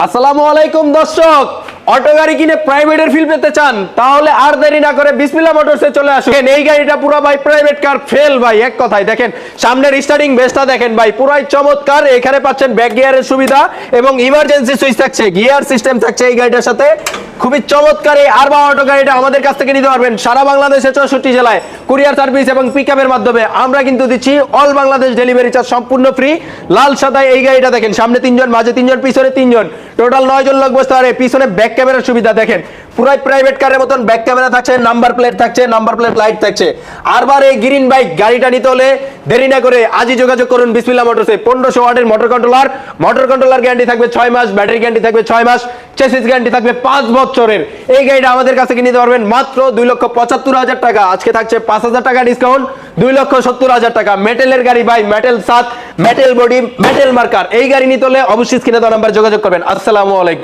আসসালামু আলাইকুম দর্শক, অটো গাড়ি কিনে প্রাইভেটের ফিল পেতে চান তাহলে আর দেরি না করে বিসমিল্লাহ মোটরসে চলে আসুন। এই গাড়িটা পুরো ভাই প্রাইভেট কার ফেল ভাই, এক কথায় দেখেন সামনের স্টার্টিং বেসটা দেখেন ভাই পুরাই চমৎকার। এখানে পাচ্ছেন ব্যাক গিয়ারের সুবিধা এবং ইমার্জেন্সি সুইচ থাকছে, গিয়ার সিস্টেম থাকছে এই গাড়িটার সাথে। খুবই চমৎকার এই আরবা অটো গাড়িটা আমাদের কাছ থেকে নিতে পারবেন সারা বাংলাদেশে 64 জেলায় কুরিয়ার সার্ভিস এবং পিকআপের মাধ্যমে। আমরা কিন্তু দিচ্ছি অল বাংলাদেশ ডেলিভারি চার্জ সম্পূর্ণ ফ্রি। লাল সাদায় এই গাড়িটা দেখেন, সামনে 3 জন, মাঝে 3 জন, পিছনে 3 জন, টোটাল 9 জন লোক বসতে পারে। পিছনে ব্যাক ক্যামেরার সুবিধা দেখেন, পুরাই প্রাইভেট কারের মতন ব্যাক ক্যামেরা থাকছে, নাম্বার প্লেট থাকছে, নাম্বার প্লেট লাইট থাকছে। আরবার এই গ্রিন বাইক গাড়িটা নিতে হলে দেরি না করে আজই যোগাযোগ করুন বিসমিল্লাহ মোটরসে। 1500 ওয়াটের মোটর কন্ট্রোলার গ্যারান্টি থাকবে 6 মাস, ব্যাটারি গ্যারান্টি থাকবে 6 মাস, চেসিস গ্যারান্টি থাকবে 5 বছরের। এই গাড়িটা আমাদের কাছে নিতে পারবেন মাত্র 2,75,000 টাকা। আজকে থাকছে 5,000 টাকা ডিসকাউন্ট, 2,70,000 টাকা। মেটেলের গাড়ি ভাই, মেটেল সাত, মেটেল বডি, মেটেল মার্কার। এই গাড়ি নিতে হলে অবশ্যই স্ক্রিনে দেওয়া নাম্বারে যোগাযোগ করবেন। আসসালামু আলাইকুম।